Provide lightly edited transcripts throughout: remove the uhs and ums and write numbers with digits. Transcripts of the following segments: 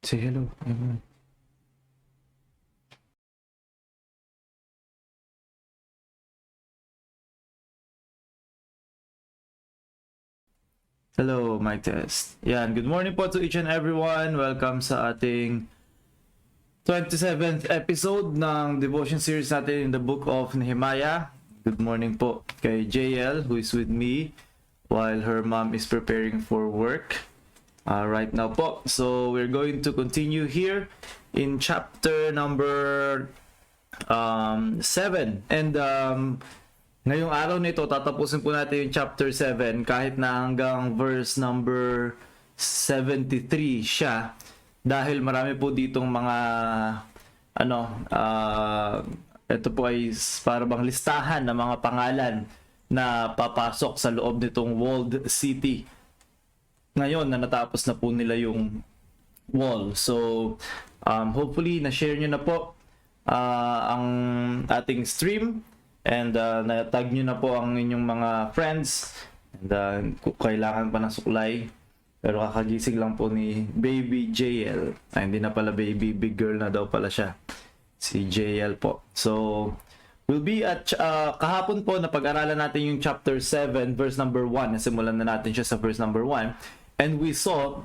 Say hello, everyone. Hello, mic test. Yan, good morning po to each and everyone. Welcome sa ating 27th episode ng devotion series natin in the book of Nehemiah. Good morning po kay JL who is with me while her mom is preparing for work right now po. So we're going to continue here in chapter number 7. And ngayong araw nito, tatapusin po natin yung chapter 7 kahit na hanggang verse number 73 siya. Dahil marami po ditong mga ito po ay para bang listahan ng mga pangalan na papasok sa loob nitong walled city. Ngayon na natapos na po nila yung wall. So hopefully na-share nyo na po ang ating stream. And na-tag nyo na po ang inyong mga friends. And kailangan pa ng suklay. Pero kakagising lang po ni Baby JL. Ay, hindi na pala baby, big girl na daw pala siya. Si JL po. So, we'll be at kahapon po na pag-aralan natin yung chapter 7, verse number 1. Nasimulan na natin siya sa verse number 1. And we saw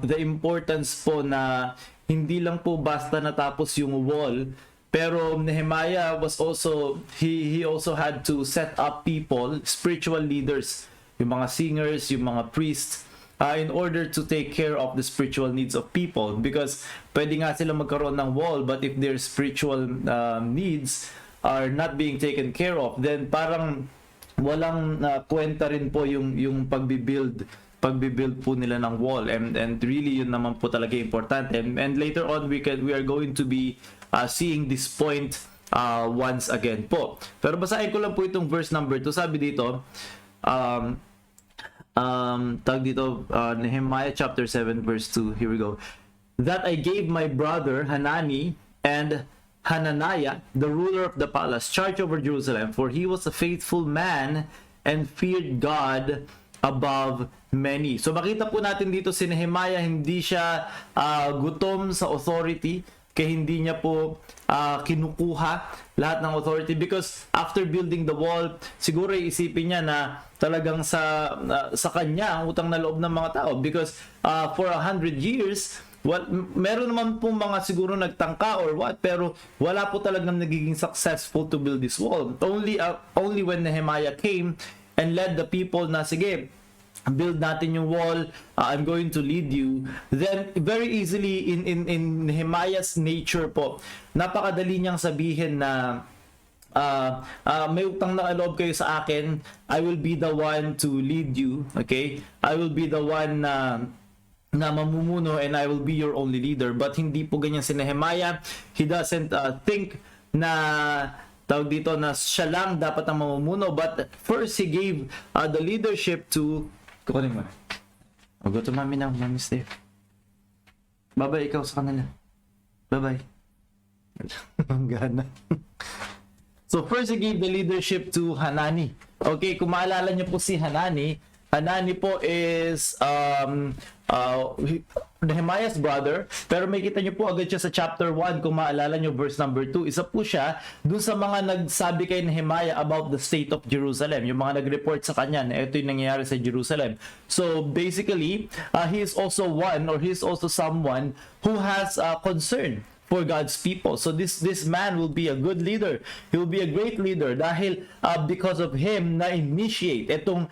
the importance po na hindi lang po basta natapos yung wall. Pero Nehemiah was also, he also had to set up people, spiritual leaders, yung mga singers, yung mga priests, in order to take care of the spiritual needs of people. Because pwede nga sila magkaroon ng wall, but if their spiritual needs are not being taken care of, then parang walang kwenta rin po yung pagbibuild po nila ng wall. And really yun naman po talaga importante. And later on we are going to be seeing this point once again po. Pero basahin ko lang po itong verse number 2. Sabi dito, Nehemiah chapter 7 verse 2. Here we go. That I gave my brother Hanani and Hananiah, the ruler of the palace, charge over Jerusalem, for he was a faithful man and feared God above many. So makita po natin dito si Nehemiah, hindi siya gutom sa authority. Kaya hindi niya po kinukuha lahat ng authority, because after building the wall, siguro isipin niya na talagang sa kanya ang utang na loob ng mga tao, because for 100 years meron naman po mga siguro nagtangka or what, pero wala po talagang nagiging successful to build this wall. Only when Nehemiah came and led the people na sige, build natin yung wall, I'm going to lead you, then very easily in Nehemiah's nature po, napakadali niyang sabihin na may utang na loob kayo sa akin, I will be the one to lead you, okay? I will be the one na mamumuno and I will be your only leader. But hindi po ganyan si Nehemiah. He doesn't think na tawag dito na siya lang dapat ang mamumuno, but first he gave the leadership to kukunin mo. Go to mami now, mami Steve. Bye-bye ikaw sa kanila. Bye-bye. Ang gana. So first he gave the leadership to Hanani. Okay, kung maalala niyo po si Hanani, Hanani po is Nehemiah's brother, pero may kita nyo po agad siya sa chapter 1, kung maalala nyo, verse number 2. Isa po siya dun sa mga nagsabi kay Nehemiah about the state of Jerusalem, yung mga nag-report sa kanya na ito yung nangyayari sa Jerusalem. So basically, he is also one, or he is also someone who has concern for God's people. So this man will be a good leader. He will be a great leader dahil because of him na initiate itong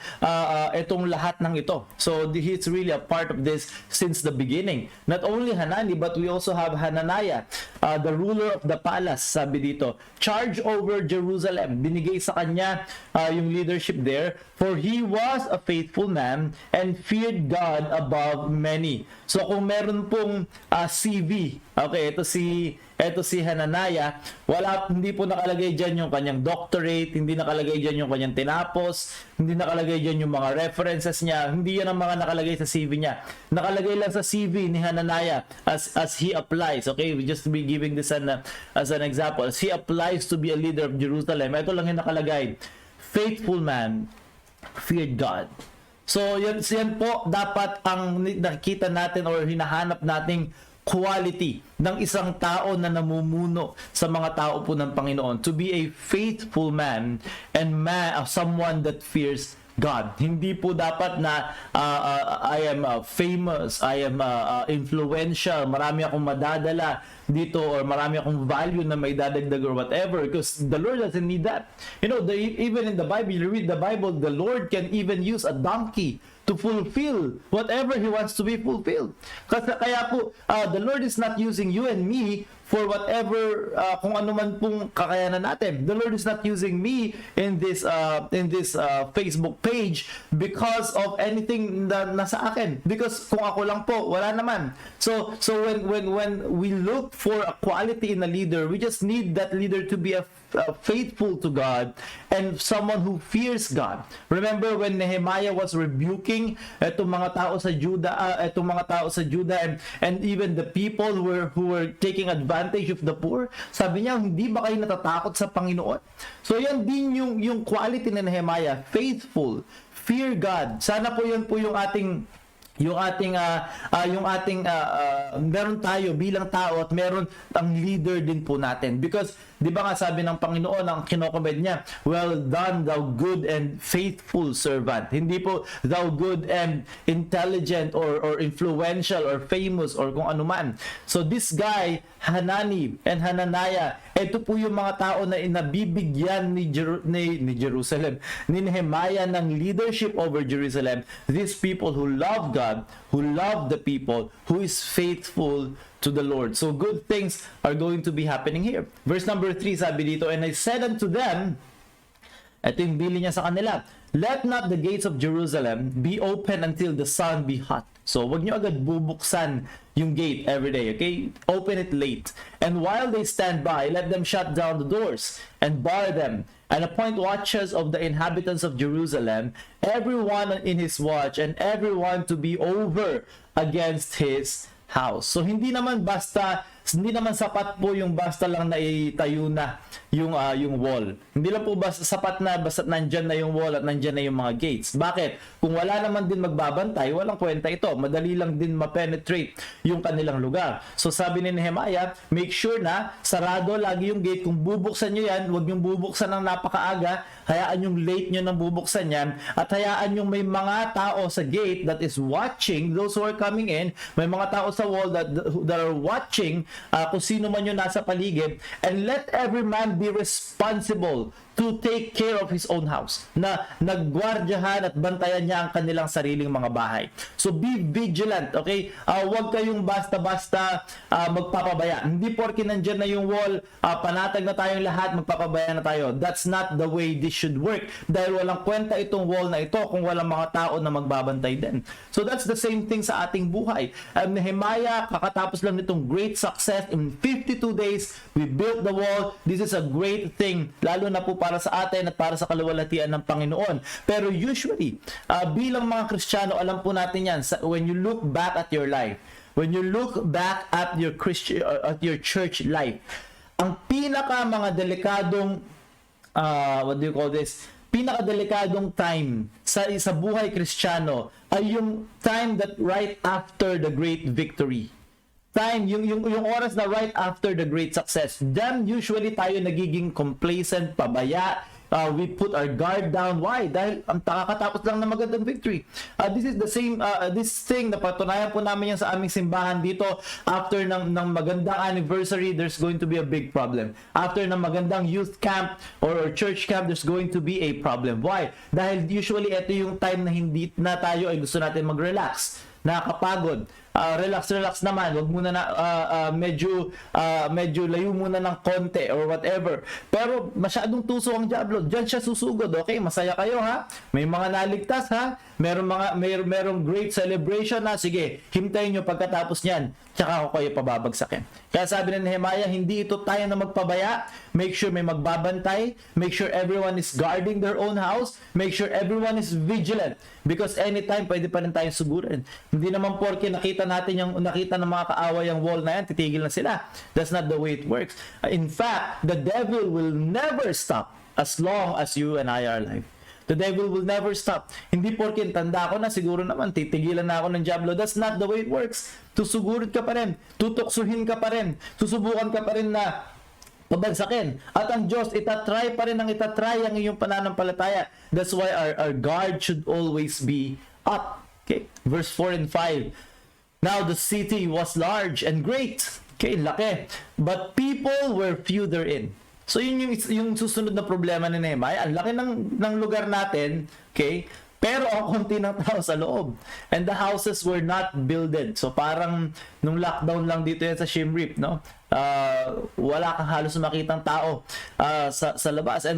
lahat ng ito. So he's really a part of this since the beginning. Not only Hanani, but we also have Hananiah, the ruler of the palace, sabi dito. Charge over Jerusalem. Binigay sa kanya yung leadership there, for he was a faithful man and feared God above many. So kung meron pong CV, okay, ito si Hananiah, hindi po nakalagay diyan yung kanyang doctorate, hindi nakalagay diyan yung kanyang tinapos, hindi nakalagay diyan yung mga references niya, hindi yan ang mga nakalagay sa CV niya. Nakalagay lang sa CV ni Hananiah as he applies, okay? We just be giving this as an example. As he applies to be a leader of Jerusalem, ito lang yung nakalagay. Faithful man, feared God. So yan po dapat ang nakita natin or hinahanap nating quality ng isang tao na namumuno sa mga tao po ng Panginoon. To be a faithful man and someone that fears God. Hindi po dapat na I am famous, I am influential, marami akong madadala dito or marami akong value na may dadagdag or whatever, because the Lord doesn't need that. You know, even in the Bible, you read the Bible, the Lord can even use a donkey to fulfill whatever He wants to be fulfilled. Kaya po, the Lord is not using you and me for whatever, kung ano man pong kakayanan natin. The Lord is not using me in this Facebook page because of anything na nasa akin. Because kung ako lang po, wala naman. So when we look for a quality in a leader, we just need that leader to be faithful to God and someone who fears God. Remember when Nehemiah was rebuking itong mga tao sa Judah, and even the people who were taking advantage of the poor, sabi niya, hindi ba kayo natatakot sa Panginoon? So yan din yung quality ni Nehemiah, faithful, fear God. Sana po yan po yung ating meron tayo bilang tao at meron ang leader din po natin. Because, di ba nga sabi ng Panginoon, ang kinokomment niya, well done, thou good and faithful servant. Hindi po, thou good and intelligent or influential or famous or kung ano man. So this guy, Hanani and Hananiah, ito po yung mga tao na inabibigyan ni Jerusalem, ni Nehemiah ng leadership over Jerusalem. These people who love God, who love the people, who is faithful to the Lord. So good things are going to be happening here. Verse number 3, sabi dito, and I said unto them, ito yung bili niya sa kanila, let not the gates of Jerusalem be open until the sun be hot. So, wag nyo agad bubuksan yung gate every day, okay? Open it late. And while they stand by, let them shut down the doors and bar them, and appoint watches of the inhabitants of Jerusalem, everyone in his watch, and everyone to be over against his house. So, hindi naman sapat po yung basta lang na itayo na yung wall. Hindi lang po sapat na basta nandyan na yung wall at nandyan na yung mga gates. Bakit? Kung wala naman din magbabantay, walang kwenta ito. Madali lang din ma-penetrate yung kanilang lugar. So sabi ni Nehemiah, make sure na sarado lagi yung gate. Kung bubuksan nyo yan, huwag yung bubuksan ng napakaaga. Hayaan yung late nyo nang bubuksan yan. At hayaan yung may mga tao sa gate that is watching, those who are coming in, may mga tao sa wall that are watching kung sino man yung nasa paligid, and let every man be responsible to take care of his own house, na naggwardyahan at bantayan niya ang kanilang sariling mga bahay. So be vigilant, okay? Huwag kayong basta-basta magpapabaya. Hindi porke nandyan na yung wall, panatag na tayong lahat, magpapabaya na tayo. That's not the way this should work. Dahil walang kwenta itong wall na ito kung walang mga tao na magbabantay din. So that's the same thing sa ating buhay. Nehemiah, kakatapos lang nitong great success. In 52 days, we built the wall. This is a great thing, lalo na po para sa atin at para sa kaluwalhatian ng Panginoon. Pero usually, bilang mga Kristiyano, alam po natin yan, when you look back at your life, when you look back at your Christian, at your church life, ang pinaka mga delikadong, pinakadelikadong time sa buhay Kristiyano ay yung time that right after the great victory. Time, yung oras na right after the great success. Then usually tayo nagiging complacent, pabaya. We put our guard down. Why? Dahil ang kakatapos lang na magandang victory. This is the same, this thing na patunayan po namin yan sa aming simbahan dito. After ng magandang anniversary, there's going to be a big problem. After ng magandang youth camp or church camp, there's going to be a problem. Why? Dahil usually ito yung time na hindi na tayo ay gusto natin mag-relax, nakakapagod. Relax naman, wag muna na medyo layo muna ng konti or whatever. Pero masyadong tuso ang diablo, diyan siya susugod. Okay, masaya kayo ha. May mga naligtas ha. Merong great celebration na. Sige, hintayin niyo pagkatapos niyan, tsaka ako kayo pababagsakin. Kaya sabi ni Nehemiah, hindi ito tayo na magpabaya. Make sure may magbabantay. Make sure everyone is guarding their own house. Make sure everyone is vigilant. Because anytime, pwede pa rin tayong sugurin. Hindi naman porke nakita ng mga kaaway ang wall na yan, titigil na sila. That's not the way it works. In fact, the devil will never stop as long as you and I are alive. The devil will never stop. Hindi porke tanda ko na, siguro naman, titigilan na ako ng diablo. That's not the way it works. Tusugurin ka pa rin. Tutuksuhin ka pa rin. Susubukan ka pa rin na pabagsakin. At ang Diyos, itatry pa rin ang iyong pananampalataya. That's why our guard should always be up. Okay? Verse 4 and 5. Now the city was large and great. Okay, laki. But people were few therein. So yun yung susunod na problema ni Nehemiah. Ang laki ng lugar natin, okay? Pero ang konti ng tao sa loob. And the houses were not builded. So parang nung lockdown lang dito yan sa Siem Reap, no? Wala kang halos makitang tao sa labas. And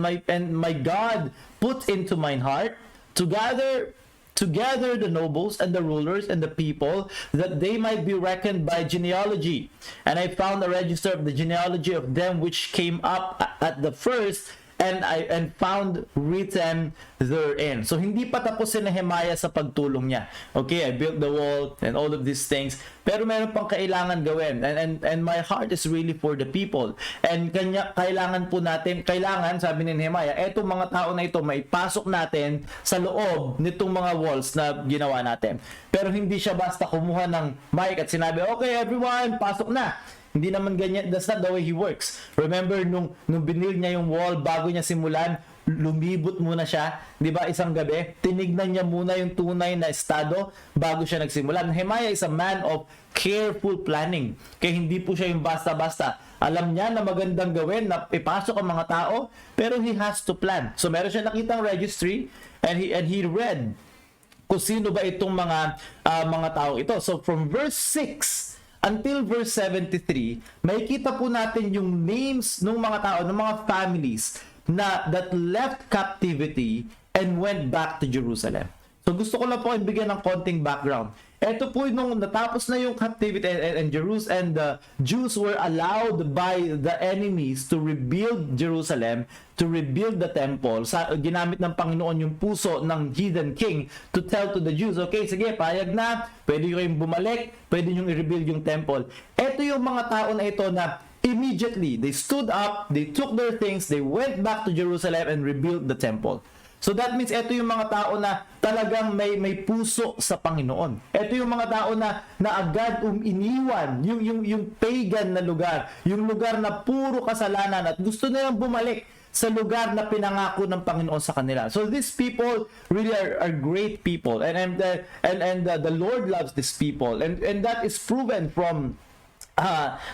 my God put into mine heart to gather the nobles and the rulers and the people, that they might be reckoned by genealogy. And I found a register of the genealogy of them which came up at the first, and found written therein. So hindi pa tapos si Nehemiah sa pagtulong niya. Okay, I built the wall and all of these things, pero meron pang kailangan gawin. And my heart is really for the people. And kailangan sabi ni Nehemiah, etong mga tao na ito may pasok natin sa loob nitong mga walls na ginawa natin. Pero hindi siya basta kumuha ng mic at sinabi, okay everyone, pasok na. Hindi naman ganyan. That's not the way he works. Remember, nung binil niya yung wall, bago niya simulan, lumibot muna siya. Di ba, isang gabi, tinignan niya muna yung tunay na estado bago siya nagsimula. Nehemiah is a man of careful planning. Kaya hindi po siya yung basta-basta. Alam niya na magandang gawin, na ipasok ang mga tao, pero he has to plan. So, meron siya nakitang registry, and he read kung sino ba itong mga tao ito. So, from verse 6 until verse 73, makikita po natin yung names ng mga tao, ng mga families that left captivity and went back to Jerusalem. So gusto ko lang po ibigyan ng konting background. Ito po nung natapos na yung captivity and the Jews were allowed by the enemies to rebuild Jerusalem, to rebuild the temple. Ginamit ng Panginoon yung puso ng heathen king to tell to the Jews, okay, sige, payag na, pwede kayong bumalik, pwede nyo i-rebuild yung temple. Ito yung mga tao na ito na immediately, they stood up, they took their things, they went back to Jerusalem and rebuilt the temple. So that means ito yung mga tao na talagang may puso sa Panginoon. Ito yung mga tao na agad iniwan yung pagan na lugar, yung lugar na puro kasalanan, at gusto nilang bumalik sa lugar na pinangako ng Panginoon sa kanila. So these people really are great people, and the Lord loves these people, and that is proven from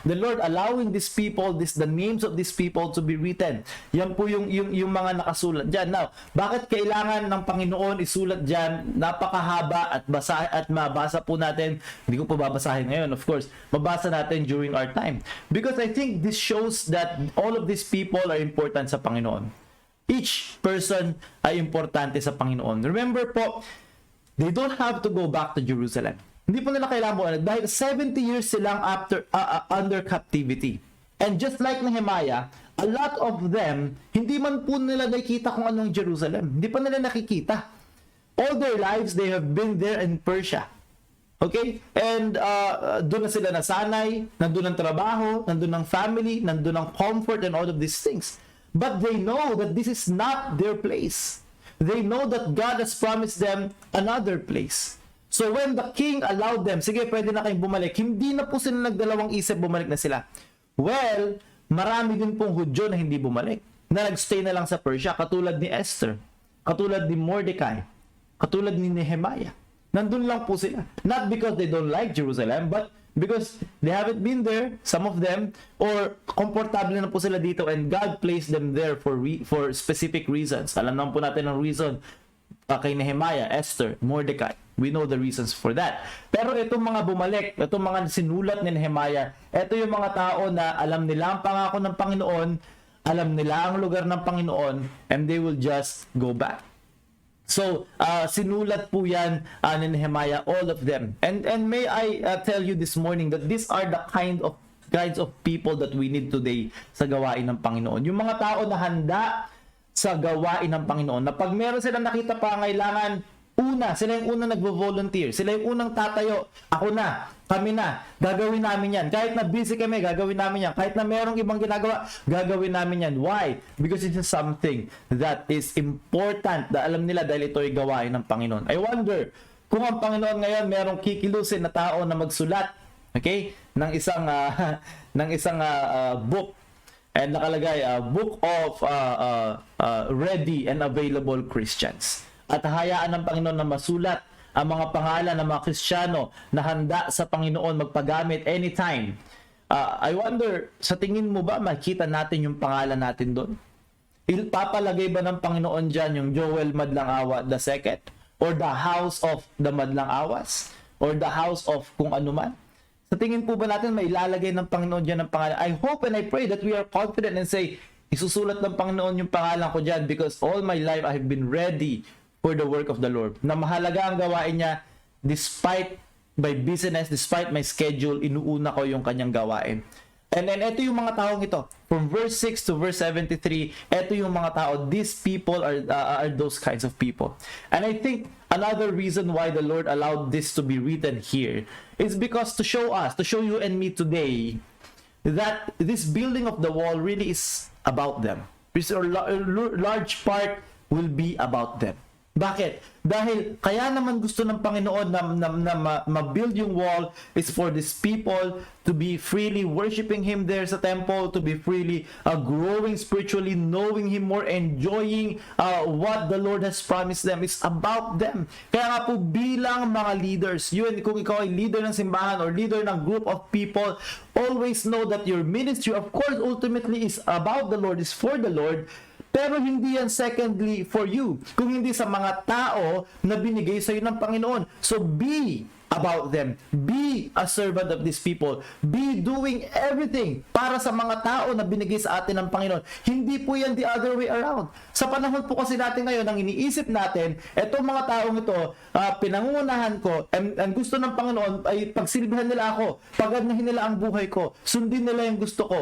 the Lord allowing these people, the names of these people to be written. Yan po yung mga nakasulat dyan. Now, bakit kailangan ng Panginoon isulat dyan? Napakahaba at mabasa po natin. Hindi ko po babasahin ngayon, of course. Mabasa natin during our time. Because I think this shows that all of these people are important sa Panginoon. Each person ay importante sa Panginoon. Remember po, they don't have to go back to Jerusalem. Hindi po nila kailangan po, dahil 70 years silang under captivity. And just like Nehemiah, a lot of them, hindi man po nila nakikita kung anong Jerusalem. Hindi pa nila nakikita. All their lives, they have been there in Persia. Okay? And doon na sila nasanay, nandun ang trabaho, nandun ang family, nandun ang comfort and all of these things. But they know that this is not their place. they know that God has promised them another place. So when the king allowed them, sige, pwede na kayong bumalik, hindi na po sila nagdalawang isip, bumalik na sila. Well, marami din pong Hudyo na hindi bumalik, na nagstay na lang sa Persia, katulad ni Esther, katulad ni Mordecai, katulad ni Nehemiah. Nandun lang po sila. Not because they don't like Jerusalem, but because they haven't been there, some of them, or komportable na po sila dito, and God placed them there for specific reasons. Alam naman po natin ang reason kay Nehemiah, Esther, Mordecai. We know the reasons for that. Pero itong mga bumalik, itong mga sinulat ni Nehemiah, ito yung mga tao na alam nila ang pangako ng Panginoon, alam nila ang lugar ng Panginoon, and they will just go back. So, sinulat po yan ni Nehemiah, all of them. And may I tell you this morning that these are the kinds of people that we need today sa gawain ng Panginoon. Yung mga tao na handa sa gawain ng Panginoon, na pag meron silang nakita pangailangan, sila yung unang nagvo-volunteer, sila yung unang tatayo, ako na, kami na, gagawin namin yan. Kahit na busy kami, gagawin namin yan. Kahit na merong ibang ginagawa, gagawin namin yan. Why? Because it is something that is important, na alam nila dahil ito ay gawain ng Panginoon. I wonder, kung ang Panginoon ngayon merong kikilusin na tao na magsulat, okay, ng isang book, and nakalagay, Book of Ready and Available Christians. At hayaan ng Panginoon na masulat ang mga pangalan ng mga Kristiyano na handa sa Panginoon magpagamit anytime. I wonder, sa tingin mo ba makita natin yung pangalan natin doon? Papalagay ba ng Panginoon dyan yung Joel Madlang Awa II? Or the House of the Madlang Awas? Or the House of kung ano man? Sa tingin po ba natin may ilalagay ng Panginoon dyan ng pangalan? I hope and I pray that we are confident and say, isusulat ng Panginoon yung pangalan ko dyan because all my life I have been ready for the work of the Lord. Na mahalaga ang gawain niya despite my busyness, despite my schedule, inuuna ko yung kanyang gawain. And then, ito yung mga taong ito. From verse 6 to verse 73, ito yung mga tao. These people are those kinds of people. And I think another reason why the Lord allowed this to be written here is because to show us, to show you and me today, that this building of the wall really is about them. A large part will be about them. Bakit? Dahil kaya naman gusto ng Panginoon na ma-build yung wall is for these people to be freely worshiping Him there sa temple, to be freely growing spiritually, knowing Him more, enjoying what the Lord has promised them. It's about them. Kaya nga po bilang mga leaders, yun, kung ikaw ay leader ng simbahan or leader ng group of people, always know that your ministry, of course, ultimately is about the Lord, is for the Lord. Pero hindi yan secondly for you, kung hindi sa mga tao na binigay sa iyo ng Panginoon. So be about them. Be a servant of these people. Be doing everything para sa mga tao na binigay sa atin ng Panginoon. Hindi po yan the other way around. Sa panahon po kasi natin ngayon, ang iniisip natin, etong mga taong ito, pinangungunahan ko, and gusto ng Panginoon ay pagsilbihan nila ako, pagandahin nila ang buhay ko, sundin nila yung gusto ko,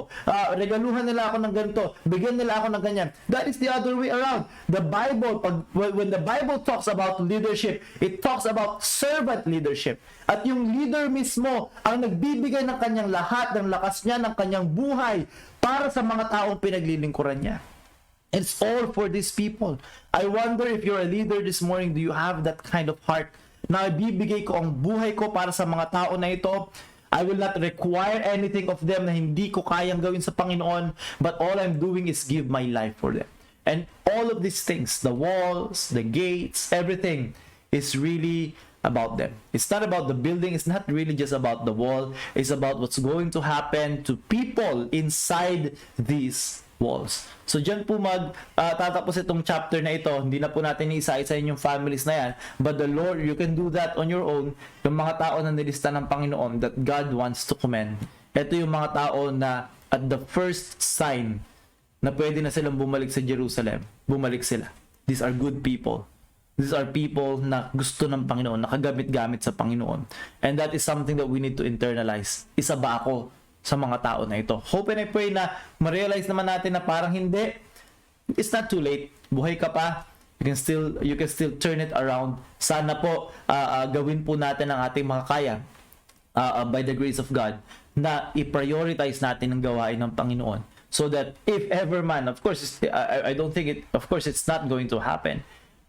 regaluhan nila ako ng ganito, bigyan nila ako ng ganyan. That is the other way around. The Bible, when the Bible talks about leadership, it talks about servant leadership. At yung leader mismo ang nagbibigay ng kanyang lahat, ng lakas niya, ng kanyang buhay para sa mga taong pinaglilingkuran niya. It's all for these people. I wonder if you're a leader this morning, do you have that kind of heart na ibibigay ko ang buhay ko para sa mga tao na ito? I will not require anything of them na hindi ko kayang gawin sa Panginoon, but all I'm doing is give my life for them. And all of these things, the walls, the gates, everything is really about them. It's not about the building. It's not really just about the wall. It's about what's going to happen to people inside these walls. So dyan po tatapos itong chapter na ito. Hindi na po natin isa-isa yung families na yan. But the Lord, you can do that on your own. Yung mga tao na nilista ng Panginoon that God wants to commend. Ito yung mga tao na at the first sign na pwede na silang bumalik sa Jerusalem, bumalik sila. These are good people. These are people na gusto ng Panginoon, nakagamit-gamit sa Panginoon. And that is something that we need to internalize. Isa ba ako sa mga tao na ito? Hope and I pray na ma-realize naman natin na parang hindi. It's not too late. Buhay ka pa. You can still turn it around. Sana po gawin po natin ang ating mga kaya by the grace of God na i-prioritize natin ang gawain ng Panginoon. So that if ever man, of course, I don't think of course it's not going to happen.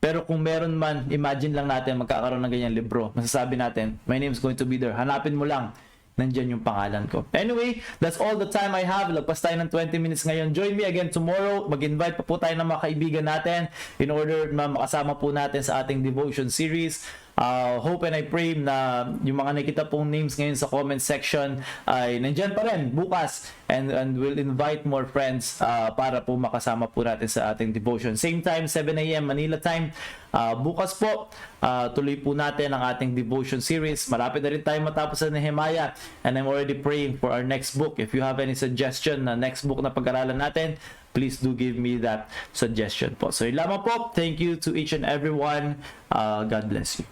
Pero kung meron man, imagine lang natin magkakaroon ng ganyan libro. Masasabi natin, my name is going to be there. Hanapin mo lang, nandyan yung pangalan ko. Anyway, that's all the time I have. Lagpas tayo ng 20 minutes ngayon. Join me again tomorrow. Mag-invite pa po tayo ng mga kaibigan natin in order na makasama po natin sa ating devotion series. Hope and I pray na yung mga nakita pong names ngayon sa comment section ay nandyan pa rin bukas, and we'll invite more friends para po makasama po natin sa ating devotion. Same time, 7 a.m. Manila time. Bukas po, tuloy po natin ang ating devotion series. Malapit na rin tayo matapos sa Nehemiah, and I'm already praying for our next book. If you have any suggestion na next book na pag-aralan natin, please do give me that suggestion po. So yun lamang po. Thank you to each and everyone. God bless you.